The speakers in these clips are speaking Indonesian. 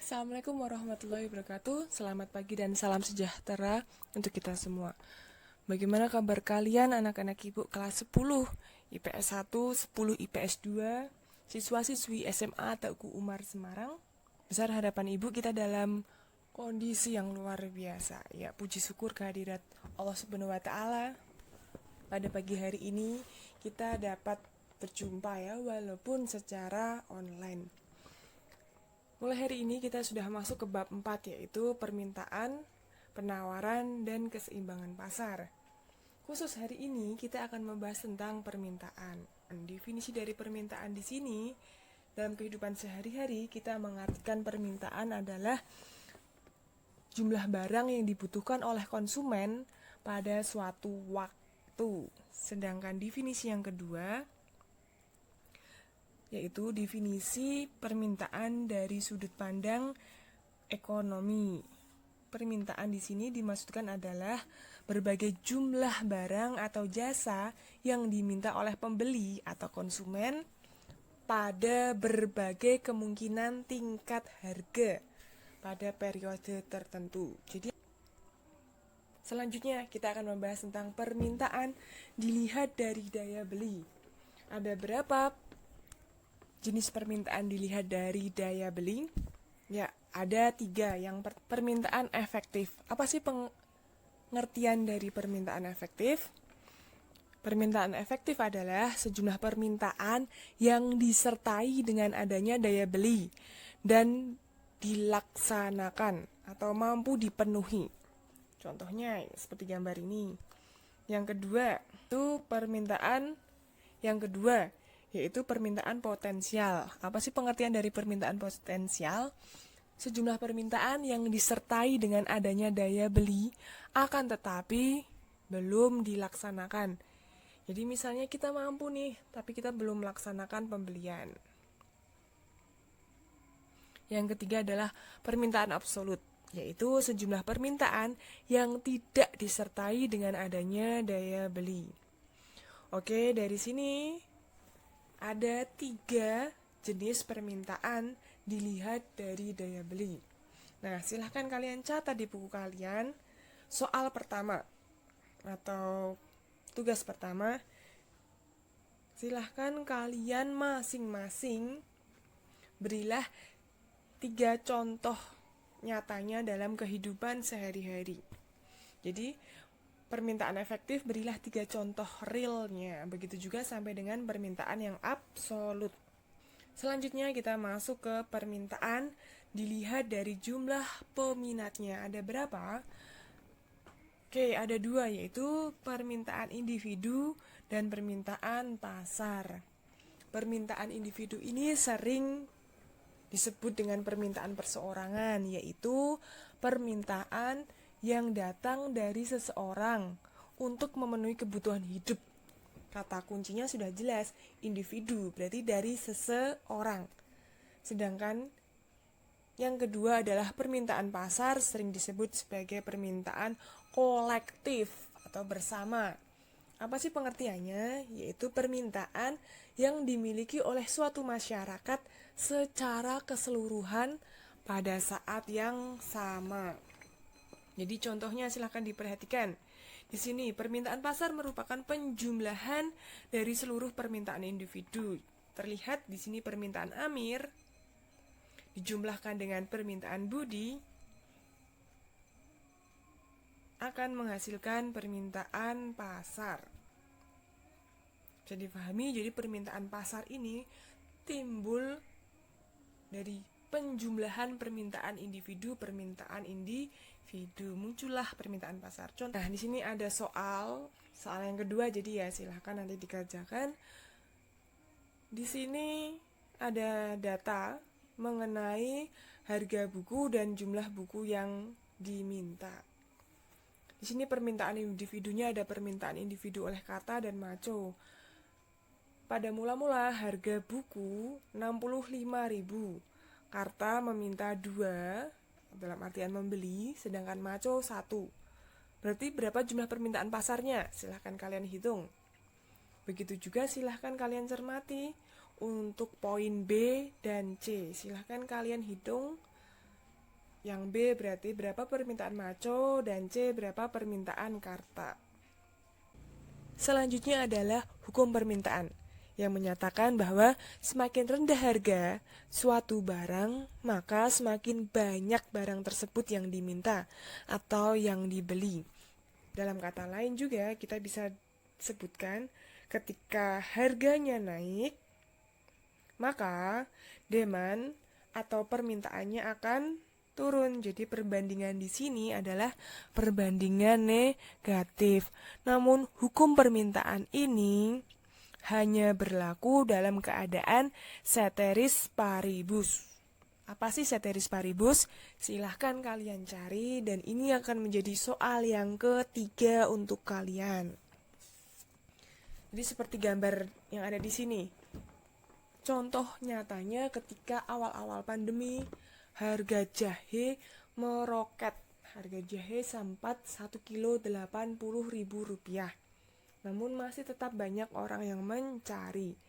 Assalamualaikum warahmatullahi wabarakatuh. Selamat pagi dan salam sejahtera untuk kita semua. Bagaimana kabar kalian anak-anak ibu kelas 10, IPS 1, 10 IPS 2, siswa-siswi SMA Teguh Umar Semarang? Besar harapan ibu kita dalam kondisi yang luar biasa. Ya, puji syukur kehadirat Allah Subhanahu wa taala. Pada pagi hari ini kita dapat berjumpa ya, walaupun secara online. Mulai hari ini kita sudah masuk ke bab 4, yaitu permintaan, penawaran, dan keseimbangan pasar. Khusus hari ini kita akan membahas tentang permintaan. Definisi dari permintaan di sini, dalam kehidupan sehari-hari kita mengartikan permintaan adalah jumlah barang yang dibutuhkan oleh konsumen pada suatu waktu. Sedangkan definisi yang kedua, yaitu definisi permintaan dari sudut pandang ekonomi. Permintaan di sini dimaksudkan adalah berbagai jumlah barang atau jasa yang diminta oleh pembeli atau konsumen pada berbagai kemungkinan tingkat harga pada periode tertentu. Jadi selanjutnya kita akan membahas tentang permintaan dilihat dari daya beli. Ada berapa jenis permintaan dilihat dari daya beli? Ya, ada 3. Yang permintaan efektif. Apa sih pengertian dari permintaan efektif? Permintaan efektif adalah sejumlah permintaan yang disertai dengan adanya daya beli dan dilaksanakan atau mampu dipenuhi. Contohnya seperti gambar ini. Yang kedua, itu permintaan yang kedua yaitu permintaan potensial. Apa sih pengertian dari permintaan potensial? Sejumlah permintaan yang disertai dengan adanya daya beli akan tetapi belum dilaksanakan. Jadi misalnya kita mampu nih, tapi kita belum melaksanakan pembelian. Yang ketiga adalah permintaan absolut, yaitu sejumlah permintaan yang tidak disertai dengan adanya daya beli. Oke, dari sini ada 3 jenis permintaan dilihat dari daya beli. Nah, silahkan kalian catat di buku kalian soal pertama atau tugas pertama. Silahkan kalian masing-masing berilah 3 contoh nyatanya dalam kehidupan sehari-hari. Jadi permintaan efektif berilah 3 contoh realnya. Begitu juga sampai dengan permintaan yang absolut. Selanjutnya kita masuk ke permintaan dilihat dari jumlah peminatnya. Ada berapa? Oke, ada 2, yaitu permintaan individu dan permintaan pasar. Permintaan individu ini sering disebut dengan permintaan perseorangan, yaitu permintaan yang datang dari seseorang untuk memenuhi kebutuhan hidup. Kata kuncinya sudah jelas, individu, berarti dari seseorang. Sedangkan yang kedua adalah permintaan pasar, sering disebut sebagai permintaan kolektif atau bersama. Apa sih pengertiannya? Yaitu permintaan yang dimiliki oleh suatu masyarakat secara keseluruhan pada saat yang sama. Jadi contohnya silahkan diperhatikan. Di sini permintaan pasar merupakan penjumlahan dari seluruh permintaan individu. Terlihat di sini permintaan Amir dijumlahkan dengan permintaan Budi akan menghasilkan permintaan pasar. Bisa dipahami, jadi permintaan pasar ini timbul dari penjumlahan permintaan individu, muncullah permintaan pasar. Contoh, nah di sini ada soal yang kedua, jadi ya silahkan nanti dikerjakan. Di sini ada data mengenai harga buku dan jumlah buku yang diminta. Di sini permintaan individunya ada permintaan individu oleh Kata dan Maco. Pada mula-mula harga buku 65.000. Karta meminta 2 dalam artian membeli, sedangkan Maco 1. Berarti berapa jumlah permintaan pasarnya? Silahkan kalian hitung. Begitu juga silahkan kalian cermati untuk poin B dan C. Silahkan kalian hitung Yang B berarti berapa permintaan maco, dan C berapa permintaan karta. Selanjutnya adalah hukum permintaan yang menyatakan bahwa semakin rendah harga suatu barang, maka semakin banyak barang tersebut yang diminta atau yang dibeli. Dalam kata lain juga kita bisa sebutkan ketika harganya naik, maka demand atau permintaannya akan turun. Jadi perbandingan di sini adalah perbandingan negatif. Namun hukum permintaan ini hanya berlaku dalam keadaan ceteris paribus. Apa sih ceteris paribus? Silahkan kalian cari, dan ini akan menjadi soal yang ketiga untuk kalian. Jadi seperti gambar yang ada di sini. Contoh nyatanya ketika awal-awal pandemi, harga jahe meroket. Harga jahe sempat 1 kilo Rp80.000. Namun masih tetap banyak orang yang mencari.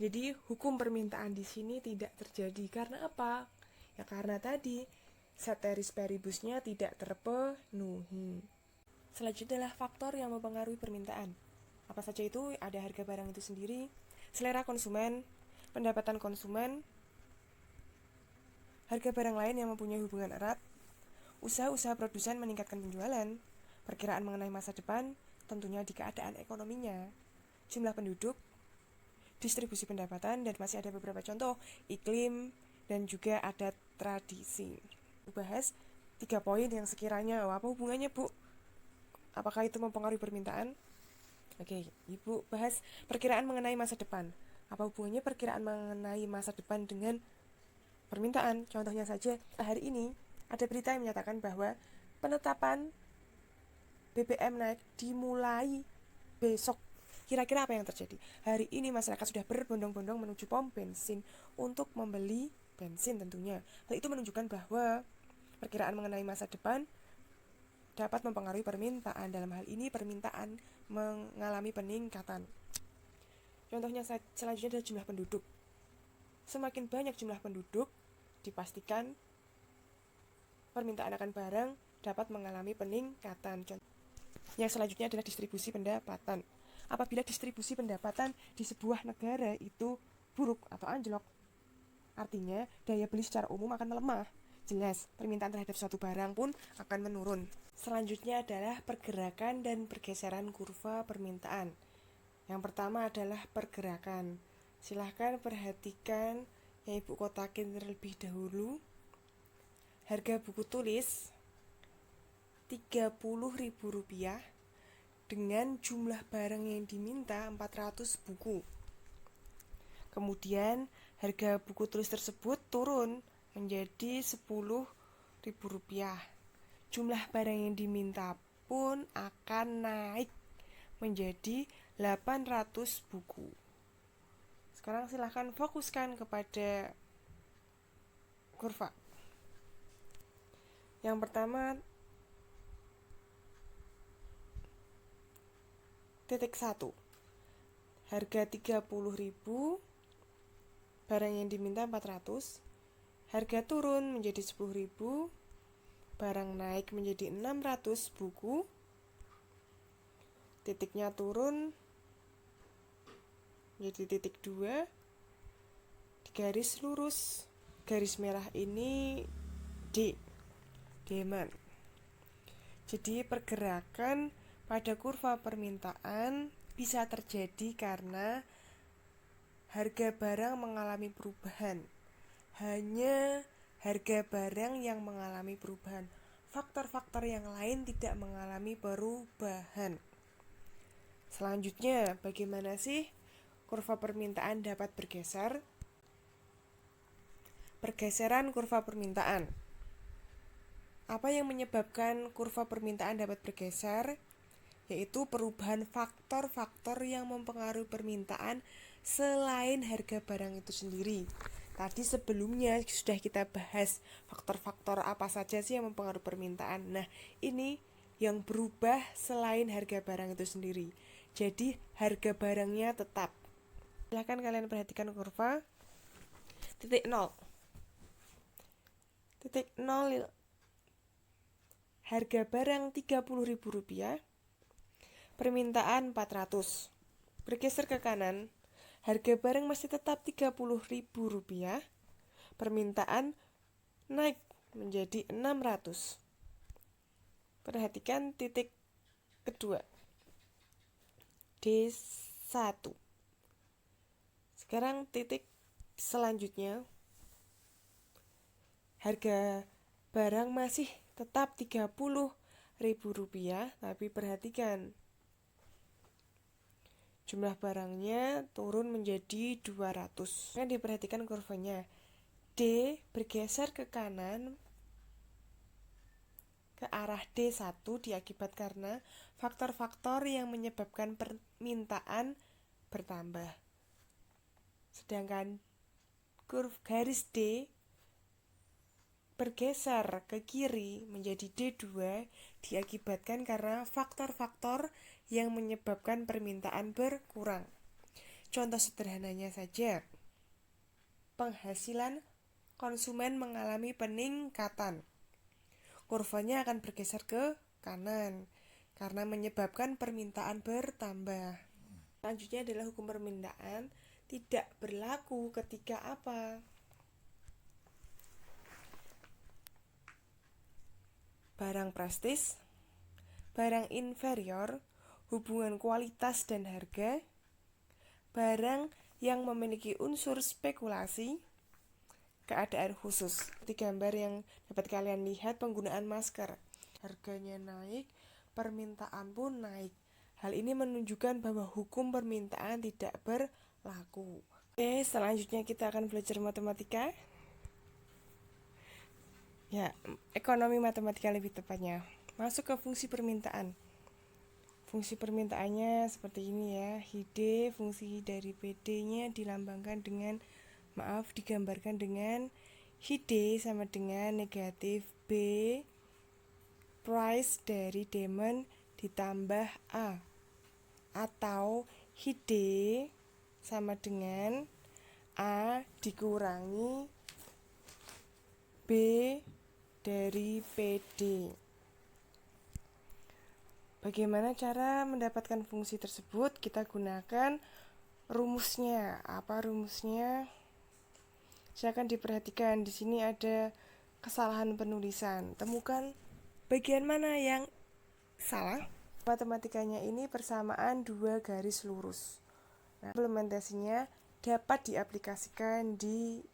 Jadi hukum permintaan di sini tidak terjadi. Karena apa? Ya karena tadi ceteris paribusnya tidak terpenuhi. Selanjutnya adalah faktor yang mempengaruhi permintaan. Apa saja itu? Ada harga barang itu sendiri, selera konsumen, pendapatan konsumen, harga barang lain yang mempunyai hubungan erat, usaha-usaha produsen meningkatkan penjualan, perkiraan mengenai masa depan, tentunya di keadaan ekonominya, jumlah penduduk, distribusi pendapatan, dan masih ada beberapa contoh, iklim, dan juga ada tradisi. Bahas 3 poin yang sekiranya, apa hubungannya Bu? Apakah itu mempengaruhi permintaan? Oke, Ibu bahas perkiraan mengenai masa depan. Apa hubungannya perkiraan mengenai masa depan dengan permintaan? Contohnya saja, hari ini ada berita yang menyatakan bahwa penetapan BBM naik dimulai besok. Kira-kira apa yang terjadi? Hari ini masyarakat sudah berbondong-bondong menuju pom bensin untuk membeli bensin tentunya. Hal itu menunjukkan bahwa perkiraan mengenai masa depan dapat mempengaruhi permintaan. Dalam hal ini permintaan mengalami peningkatan. Contohnya selanjutnya adalah jumlah penduduk. Semakin banyak jumlah penduduk, dipastikan permintaan akan barang dapat mengalami peningkatan. Yang selanjutnya adalah distribusi pendapatan. Apabila distribusi pendapatan di sebuah negara itu buruk atau anjlok, artinya daya beli secara umum akan melemah. Jelas, permintaan terhadap suatu barang pun akan menurun. Selanjutnya adalah pergerakan dan pergeseran kurva permintaan. Yang pertama adalah pergerakan. Silahkan perhatikan yang Ibu kotakin terlebih dahulu. Harga buku tulis Rp30.000 dengan jumlah barang yang diminta 400 buku. Kemudian harga buku tulis tersebut turun menjadi Rp10.000. Jumlah barang yang diminta pun akan naik menjadi 800 buku. Sekarang silahkan fokuskan kepada kurva. Yang pertama, titik 1. Harga 30.000, barang yang diminta 400. Harga turun menjadi 10.000, barang naik menjadi 600 buku. Titiknya turun menjadi titik 2. Di garis lurus, garis merah ini D, demand. Jadi pergerakan pada kurva permintaan bisa terjadi karena harga barang mengalami perubahan. Hanya harga barang yang mengalami perubahan. Faktor-faktor yang lain tidak mengalami perubahan. Selanjutnya, bagaimana sih kurva permintaan dapat bergeser? Pergeseran kurva permintaan. Apa yang menyebabkan kurva permintaan dapat bergeser? Yaitu perubahan faktor-faktor yang mempengaruhi permintaan selain harga barang itu sendiri. Tadi sebelumnya sudah kita bahas faktor-faktor apa saja sih yang mempengaruhi permintaan. Nah, ini yang berubah selain harga barang itu sendiri. Jadi harga barangnya tetap. Silahkan kalian perhatikan kurva. Titik 0. Titik 0 harga barang Rp30.000, permintaan 400. Bergeser ke kanan, harga barang masih tetap Rp30.000, permintaan naik menjadi 600. Perhatikan titik kedua, D1. Sekarang titik selanjutnya, harga barang masih tetap Rp30.000, tapi perhatikan jumlah barangnya turun menjadi 200. Nah, diperhatikan kurvanya. D bergeser ke kanan ke arah D1 diakibat karena faktor-faktor yang menyebabkan permintaan bertambah. Sedangkan garis D bergeser ke kiri menjadi D2 diakibatkan karena faktor-faktor yang menyebabkan permintaan berkurang. Contoh sederhananya saja, penghasilan konsumen mengalami peningkatan. Kurvanya akan bergeser ke kanan karena menyebabkan permintaan bertambah. Selanjutnya adalah hukum permintaan tidak berlaku ketika apa? Barang prestis, barang inferior, hubungan kualitas dan harga, barang yang memiliki unsur spekulasi, keadaan khusus. Di gambar yang dapat kalian lihat, penggunaan masker. Harganya naik, permintaan pun naik. Hal ini menunjukkan bahwa hukum permintaan tidak berlaku. Oke, selanjutnya kita akan belajar matematika. Ya, ekonomi matematika lebih tepatnya. Masuk ke fungsi permintaan. Fungsi permintaannya seperti ini ya. HD, fungsi dari PD-nya digambarkan dengan HD sama dengan negatif B price dari demand ditambah A, atau HD sama dengan A dikurangi B dari PD. Bagaimana cara mendapatkan fungsi tersebut? Kita gunakan rumusnya. Apa rumusnya? Silakan diperhatikan. Di sini ada kesalahan penulisan. Temukan bagian mana yang salah. Matematikanya ini persamaan dua garis lurus. Nah, implementasinya dapat diaplikasikan di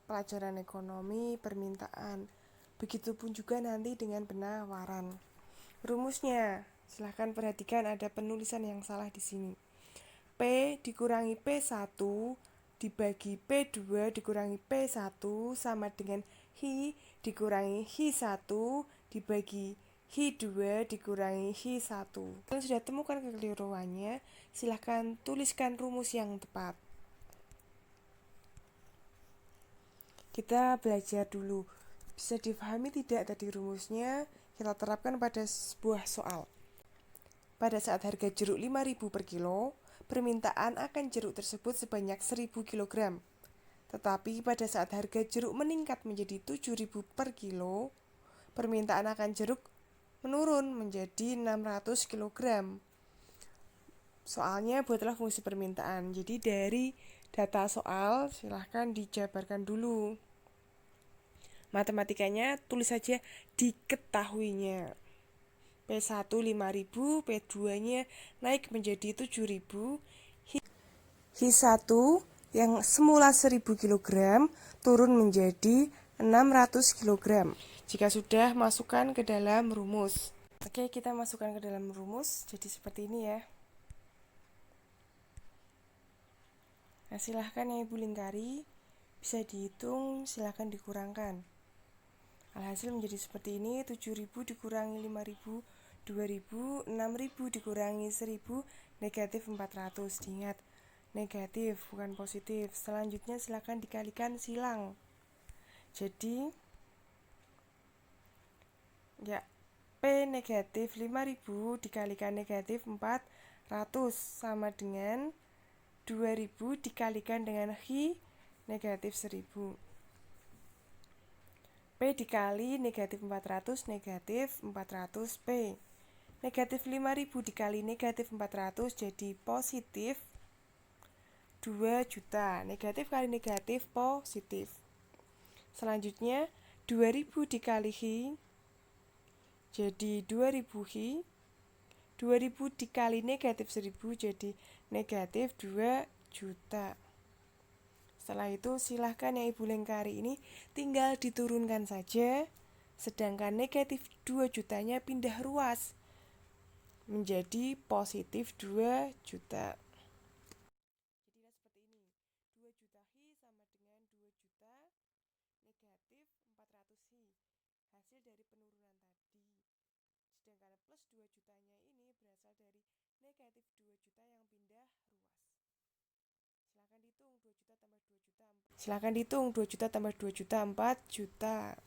pelajaran ekonomi permintaan. Begitupun juga nanti dengan penawaran. Rumusnya, silahkan perhatikan ada penulisan yang salah di sini. P dikurangi P1 dibagi P2 dikurangi P1 sama dengan Hi dikurangi Hi1 dibagi Hi2 dikurangi Hi1. Kalian sudah temukan kekeliruannya, silahkan tuliskan rumus yang tepat. Kita belajar dulu. Bisa difahami tidak tadi rumusnya? Kita terapkan pada sebuah soal. Pada saat harga jeruk 5.000 per kilo, permintaan akan jeruk tersebut sebanyak 1.000 kg. Tetapi pada saat harga jeruk meningkat menjadi 7.000 per kilo, permintaan akan jeruk menurun menjadi 600 kg. Soalnya buatlah fungsi permintaan. Jadi dari data soal silahkan dijabarkan dulu. Matematikanya tulis saja diketahuinya. P1 5.000, P2-nya naik menjadi 7.000. Hi1 yang semula 1.000 kg turun menjadi 600 kg. Jika sudah, masukkan ke dalam rumus. Oke, kita masukkan ke dalam rumus. Jadi seperti ini ya. Nah, silahkan ya Ibu lingkari. Bisa dihitung, silahkan dikurangkan. Alhasil menjadi seperti ini, 7.000 dikurangi 5.000, 2.000, 6.000 dikurangi 1.000, negatif 400. Diingat, negatif bukan positif. Selanjutnya silakan dikalikan silang. Jadi, ya, P negatif 5.000 dikalikan negatif 400 sama dengan 2.000 dikalikan dengan Hi negatif 1.000. P dikali negatif 400 negatif 400 P. Negatif 5000 dikali negatif 400 jadi positif 2 juta. Negatif kali negatif positif. Selanjutnya 2000 dikali hi jadi 2000 hi. 2000 dikali negatif 1000 jadi negatif 2 juta. Setelah itu silahkan yang Ibu lengkari ini tinggal diturunkan saja. Sedangkan negatif 2 jutanya pindah ruas menjadi positif 2 juta. Jadilah seperti ini. 2 juta hi sama dengan 2 juta negatif 400 hi. Hasil dari penurunan tadi. Sedangkan plus 2 jutanya ini berasal dari negatif 2 juta yang pindah ruas. Silahkan dihitung 2 juta tambah 2 juta 4 juta.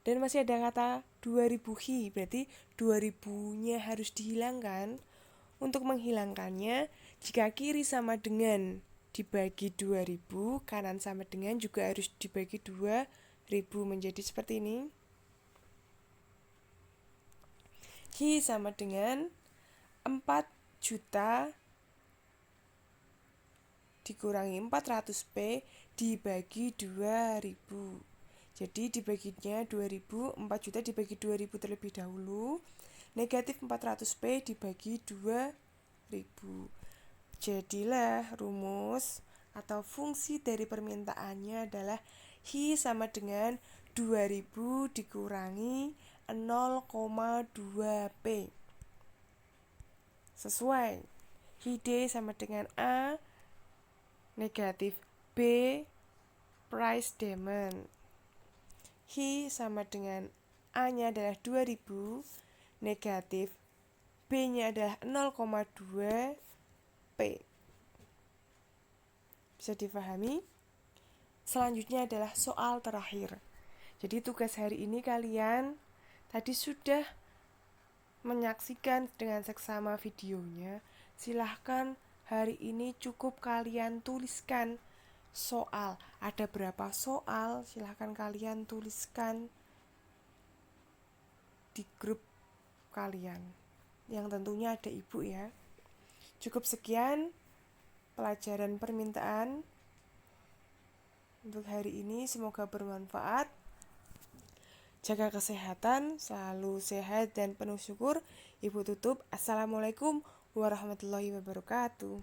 Dan masih ada kata 2000 hi, berarti 2000-nya harus dihilangkan. Untuk menghilangkannya, jika kiri sama dengan dibagi 2000, kanan sama dengan juga harus dibagi 2000 menjadi seperti ini. Hi sama dengan 4 juta dikurangi 400P dibagi 2000. Jadi dibaginya 2000, 4 juta dibagi 2000 terlebih dahulu. Negatif 400P dibagi 2000. Jadilah rumus atau fungsi dari permintaannya adalah hi sama dengan 2000 dikurangi 0,2P. Sesuai. Hi D sama dengan A negatif B price demand. Hi sama dengan A-nya adalah 2000, negatif B-nya adalah 0,2 P. Bisa difahami? Selanjutnya adalah soal terakhir. Jadi tugas hari ini kalian tadi sudah menyaksikan dengan seksama videonya. Silahkan hari ini cukup kalian tuliskan soal. Ada berapa soal? Silahkan kalian tuliskan di grup kalian, yang tentunya ada Ibu ya. Cukup sekian pelajaran permintaan untuk hari ini, semoga bermanfaat. Jaga kesehatan, selalu sehat dan penuh syukur. Ibu tutup. Assalamualaikum warahmatullahi wabarakatuh.